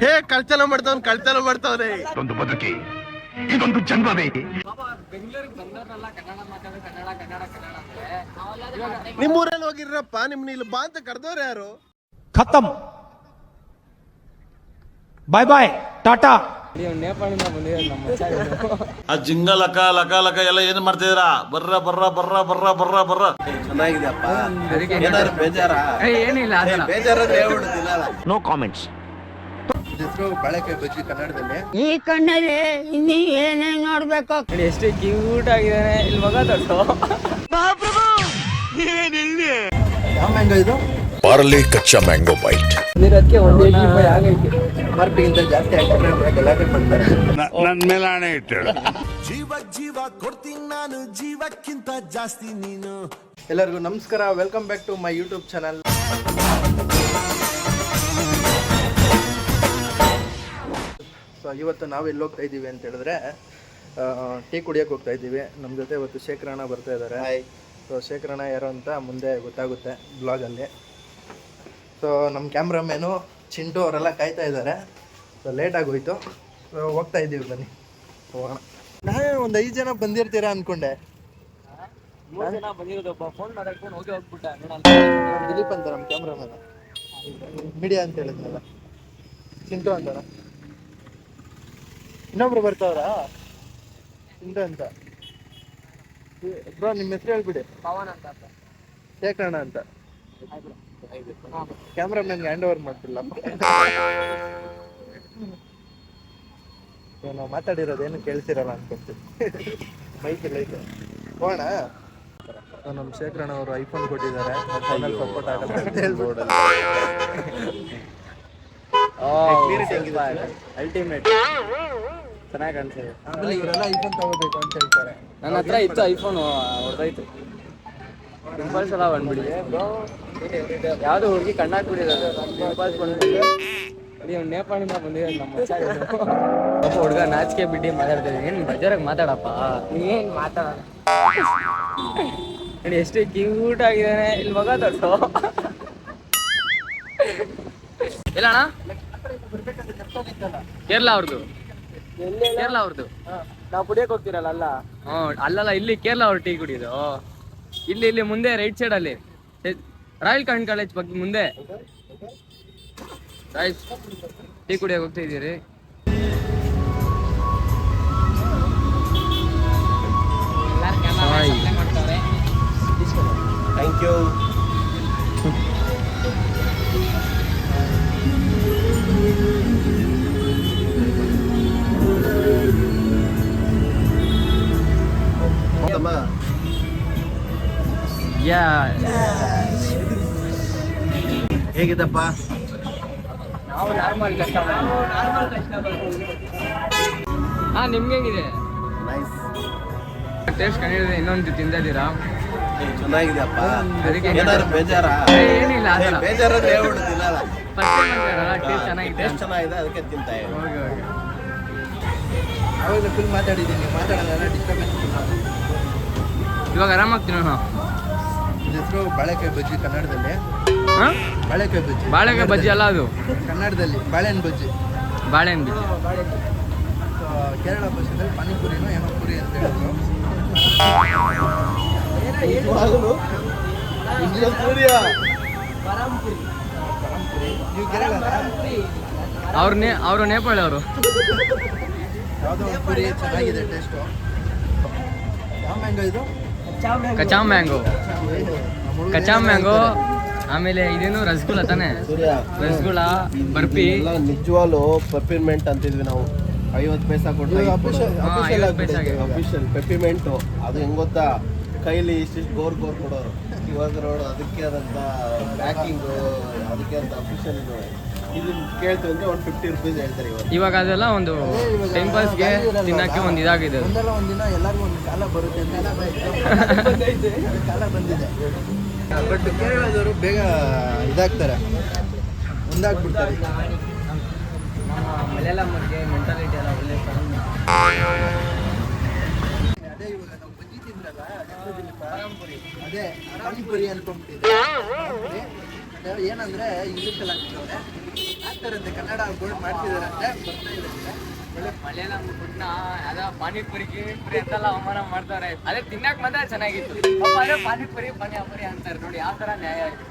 ಹೇ ಕಳ್ತನ ಮಾಡ್ತಾವ್ರೆ ಒಂದು ಬದುಕಿ ಇದೊಂದು ಜನ್ಮವೇ. ನಿಮ್ಮೂರಲ್ಲಿ ಹೋಗಿರಪ್ಪ, ನಿಮ್ನ ಇಲ್ಲಿ ಬಾ ಅಂತ ಕರೆದವ್ರು ಯಾರು? खत्म, बाय बाय टाटा. ನೇಪಾಳಿಂದ ಬಂದಿರೋದು ನಮ್ಮ ಆ ಜಿಂಗ ಲಕ ಲಕ ಲಕ ಎಲ್ಲ ಏನ್ ಮಾಡ್ತಿದ್ದೀರಾ? ಬರ್ರ ಬರ್ರ ಬರ್ರ ಬರ್ರ ಬರ್ರ ಬರ್ರ. ಚೆನ್ನಾಗಿದೆಯಪ್ಪ. ಏನಾದ್ರು ಬೇಜಾರ? ಏನಿಲ್ಲ, ಬೇಜಾರಾದ್ರೆ ಹೇಳ್ಬಿಡುತ್ತಿಲ್ಲ. No comments. ಹೆಸರು ಬಾಳೆಕಾಯಿ ಬಜ್ಜಿ ಕನ್ನಡದಲ್ಲಿ. ಈ ಕಣ್ಣಲ್ಲಿ ಇನ್ನೀ ಏನೇನ್ ನೋಡ್ಬೇಕು. ಎಷ್ಟು ಕ್ಯೂಟ್ ಆಗಿದಾನೆ. ಇಲ್ಲಿ ಮಗ ದೊಡ್ಡ ಯಾವ ಮ್ಯಾಂಗೋ ಇದು? ಪಾರ್ಲೆ ಕಚ್ಚಾ ಮ್ಯಾಂಗೋ ಬೈಟ್. ಇದಕ್ಕೆ 180 ರೂಪಾಯಿ ಆಗೈತೆ. MRPಗಿಂತ ಜಾಸ್ತಿ ಹಾಕಿದ್ರೆ ಗಲಾಟೆ ಮಾಡ್ತಾರೆ. ನನ್ನ ಮೇಲೆ ಹಣೆ ಇಟ್ಟಳು. ಜೀವ ಕೊಡ್ತೀನಿ ನಾನು, ಜೀವಕ್ಕಿಂತ ಜಾಸ್ತಿ ನೀನು. ಎಲ್ಲರಿಗೂ ನಮಸ್ಕಾರ, welcome back to my YouTube channel. So ಇವತ್ತು ನಾವು ಎಲ್ಲಿ ಹೋಗ್ತಾ ಇದ್ದೀವಿ ಅಂತ ಹೇಳಿದ್ರೆ ಟೀ ಕುಡಿಯೋಕೆ ಹೋಗ್ತಾ ಇದ್ದೀವಿ. ನಮ್ಮ ಜೊತೆ ಇವತ್ತು ಶೇಖರಣ್ಣ ಬರ್ತಾ ಇದ್ದಾರೆ. ಸೊ ಶೇಖರಣ್ಣ ಯಾರು ಅಂತ ಮುಂದೆ ಗೊತ್ತಾಗುತ್ತೆ ಬ್ಲಾಗಲ್ಲಿ. ಸೊ ನಮ್ಮ ಕ್ಯಾಮ್ರಾಮ್ಯಾನು ಚಿಂಟು ಅವರೆಲ್ಲ ಕಾಯ್ತಾ ಇದ್ದಾರೆ. ಸೊ ಲೇಟಾಗೋಯ್ತು. ಸೊ ಹೋಗ್ತಾ ಇದ್ದೀವಿ, ಬನ್ನಿ ಹೋಗೋಣ. ನಾನೇ ಒಂದು 5 ಜನ ಬಂದಿರ್ತೀರಾ ಅಂದ್ಕೊಂಡೆ. ಬಂದಿರೋದೊಬ್ಬ ಫೋನ್ ಮಾತಾಡ್ಕೊಂಡು ಹೋಗ್ಬಿಟ್ಟ. ದಿಲೀಪ್ ಅಂತ ನಮ್ಮ ಕ್ಯಾಮ್ರಾಮ್ಯಾನ್, ಮೀಡಿಯಾ ಅಂತ ಹೇಳಿದ್ನಲ್ಲ, ಚಿಂಟು ಅಂತಾನ. ಇನ್ನೊಬ್ರು ಬರ್ತಾವ್ರಾ? ಚಿಂಟು ಅಂತ. ಬ್ರೋ ನಿಮ್ಮ ಹೆಸರು ಹೇಳ್ಬಿಡಿ. ಪವನ್ ಅಂತ. ಶೇಖರಣ್ಣ ಅಂತ. ಕ್ಯಾಮ್ರಾಮನ್ಗೆ ಹ್ಯಾಂಡ್ ಓವರ್ ಮಾಡ್ತಿಲ್ಲ. ನಾವು ಮಾತಾಡಿರೋದು ಏನು ಕೇಳ್ತಿರಲ್ಲ ಅನ್ಕೊಂತೀನಿ. ಮೈಕ್ ಇಲ್ಲ ಐತೆ. ಹೋಗೋಣ. ನಮ್ಮ ಶೇಖರಣ್ಣ ಅವರು ಐಫೋನ್ ಕೊಟ್ಟಿದ್ದಾರೆ. ಫೋನಲ್ಲಿ ಸಪೋರ್ಟ್ ಆಗಲ್ಲ ಅಂತ ಹೇಳ್ಬಿಟ್ಟು ಅಲ್ಟಿಮೇಟ್ ಚೆನ್ನಾಗಿ ಕಾಣಿಸಿದೆ. ಆಮೇಲೆ ಇವರೆಲ್ಲ ಐಫೋನ್ ತಗೋಬೇಕು ಅಂತ ಹೇಳ್ತಾರೆ. ನನ್ನ ಹತ್ರ ಇತ್ತು ಐಫೋನ್, ಹೊಡೆದೋಯ್ತು. ಪಿಂಪಲ್ಸ್ ಎಲ್ಲ ಬಂದ್ಬಿಡಿ. ಯಾವ್ದು ಹುಡುಗಿ ಕಣ್ಣಾಕ್ಬಿಟ್ಟಿರೋದು. ಪಿಂಪಲ್ಸ್ ಬಂದ್ಬಿಟ್ಟು ನೀವು ನೇಪಾಳಿಂದ ಬಂದಿರೋದು ನಮ್ಮ ಒಬ್ಬ ಹುಡುಗ ನಾಚಿಕೆ ಬಿಟ್ಟು ಮಾತಾಡ್ತಿದ್ದೀನಿ. ಏನು ಬಜಾರಾಗಿ ಮಾತಾಡಪ್ಪ, ನೀವೇನು ಮಾತಾಡೋಣ. ನೋಡಿ ಎಷ್ಟು ಕ್ಯೂಟ್ ಆಗಿದ್ದಾನೆ. ಇಲ್ಲಿ ಮಗ ದೊಡ್ಡ ಇಲ್ಲ ಅಣ್ಣ, ಕೇರಳ ಅವ್ರದ್ದು. ಕೇರಳ ಅವ್ರದ್ದು. ನಾವು ಕುಡಿಯಕ್ಕೆ ಹೋಗ್ತೀರಲ್ಲ ಅಲ್ಲ? ಅಲ್ಲಲ್ಲ, ಇಲ್ಲಿ ಕೇರಳ ಅವ್ರು ಟೀ ಕುಡಿಯೋದು. ಇಲ್ಲಿ ಮುಂದೆ ರೈಟ್ ಸೈಡ್ ಅಲ್ಲಿ ರಾಯಲ್ ಕಾಲೇಜ್ ಕಾಲೇಜ್ ಬಗ್ಗೆ ಮುಂದೆ ಟೀ ಕುಡಿಯೋಕೆ ಹೋಗ್ತಾ ಇದ್ದೀರಿ. Thank you. ಹೇಗಿದ್ದಪ್ಪ? ನಾವು ನಾರ್ಮಲ್ ಕಸ್ಟಮರ್. ನಿಮ್ಗೆ ಹೇಗಿದೆ? ನೈಸ್. ಟೇಸ್ಟ್ ಕಂಡಿದೆ. ಇನ್ನೊಂದು ತಿಂದಿದ್ದೀರಾ? ಚೆನ್ನಾಗಿದೆಯಪ್ಪ. ಅದಕ್ಕೆ ಏನಾದ್ರು ಬೇಜಾರ? ಏನಿಲ್ಲ, ಬೇಜಾರಾದ್ರೆ ಹೇಳ್ಬಿಡುತ್ತಿಲ್ಲ. ಟೇಸ್ಟ್ ಚೆನ್ನಾಗಿದೆ. ಟೇಸ್ಟ್ ಚೆನ್ನಾಗಿದೆ, ಅದಕ್ಕೆ ತಿಂತಾ ಇದ್ದೀನಿ. ಹೋಗಿ ಅವಾಗ ಫುಲ್ ಮಾತಾಡಿದ್ದೀನಿ. ಮಾತಾಡೋಣ, ಡಿಸ್ಟರ್ಬೆನ್ಸ್. ಇವಾಗ ಆರಾಮಾಗ್ತೀನಿ ನಾನು. ಹೆಸರು ಬಾಳೆಕಾಯಿ ಬಜ್ಜಿ ಕನ್ನಡದಲ್ಲಿ. ಬಾಳೆಕಾಯಿ ಬಜ್ಜಿ. ಬಾಳೆಕಾಯಿ ಬಜ್ಜಿ ಅಲ್ಲ ಅದು, ಕನ್ನಡದಲ್ಲಿ ಬಾಳೆಹಣ್ಣು ಬಜ್ಜಿ. ಬಾಳೆಹಣ್ಣು ಬಜ್ಜಿ. ಕೇರಳ ಭಾಷೆದಲ್ಲಿ ಪಾನಿಪುರಿನೋ ಏನೋ ಪುರಿ ಅಂತ ಹೇಳಿದ್ರು. ನೀವು ಕೇರಳ? ಅವರು ನೇಪಾಳಿ ಅವರು. ಯಾವುದೋ ಒಂದು ಪುರಿ ಚೆನ್ನಾಗಿದೆ ಟೇಸ್ಟು. ಯಾವ ಮ್ಯಾಂಗೋ ಇದು? ಕಚಾಮ್ ಮ್ಯಾಂಗೋ. ಕಚಾಮ್ ಮ್ಯಾಂಗೋ. ಆಮೇಲೆ ಇದೇನು ರಸಗುಲ್ಲ ತಾನೆ? ರಸಗುಲ್ಲ, ಬರ್ಫಿ. ನಿಜವಾಗ್ಲೂ ಪೆಪಿಮೆಂಟ್ ಅಂತಿದ್ವಿ ನಾವು. 50 ಪೈಸಾ ಕೊಟ್ಟು ಅಫಿಷಿಯಲ್ ಪೆಪಿಮೆಂಟು. ಅದು ಹೆಂಗ್ ಗೊತ್ತಾ, ಕೈಲಿ ಇಷ್ಟಿಷ್ಟು ಗೋರ್ ಕೊಡೋರು. ಇವಾಗ ನೋಡು, ಅದಕ್ಕೆ ಆದಂಥ ಪ್ಯಾಕಿಂಗು, ಅದಕ್ಕೆ ಅಂತ ಅಫಿಷಿಯಲ್. ಇದನ್ನ ಕೇಳ್ತೀವಿ ಅಂದರೆ ಒಂದು 50 ರೂಪೀಸ್ ಹೇಳ್ತಾರೆ ಇವಾಗ. ಅದೆಲ್ಲ ಒಂದು ಟೈಮ್ ಪಾಸ್ಗೆ ತಿನ್ನಕ್ಕೆ ಒಂದು ಇದಾಗಿದೆ. ಒಂದಿನ ಎಲ್ಲರಿಗೂ ಒಂದು ಕಾಲ ಬರುತ್ತೆ ಅಂತ ಕಾಲ ಬಂದಿದೆ. ಬಟ್ ಕೇರಳದವರು ಬೇಗ ಇದಾಗ್ತಾರೆ, ಒಂದಾಗ್ಬಿಡ್ತಾರೆ. ಮಲಯಾಳಂಗೆ ಮೆಂಟಾಲಿಟಿ ಎಲ್ಲ ಒಳ್ಳೆ. ಅದೇ ಇವಾಗ ನಾವು ಬಜ್ಜಿ ತಿಂದ್ರಲ್ಲ, ಅದೇ ಪಾನಿಪುರಿ ಅನ್ಕೊಂಡ್ಬಿಟ್ಟಿದೆ. ಏನಂದ್ರೆ ಇಂಗ್ಲೀಷಲ್ಲಿ ಹಾಕ್ತಾರೆ. ಆಗ್ತಾರಂತೆ, ಕನ್ನಡ ಬೋರ್ಡ್ ಮಾಡ್ತಿದಾರಂತೆ, ಬರ್ತಾ ಇದಂತೆ. ಮಲಯಾಳಂ ಫುಡ್ನ ಯಾವ್ದೋ ಪಾನಿಪುರಿ ಗೀನಿಪುರಿ ಅಂತೆಲ್ಲ ಅವಮಾನ ಮಾಡ್ತಾರೆ. ಅದೇ ತಿನ್ನಕ್ ಮಾತ್ರ ಚೆನ್ನಾಗಿತ್ತು. ಅದೇ ಪಾನಿಪುರಿ ಪಾನಿಪುರಿ ಅಂತಾರೆ ನೋಡಿ, ಯಾವ ತರ ನ್ಯಾಯ ಆಯ್ತು.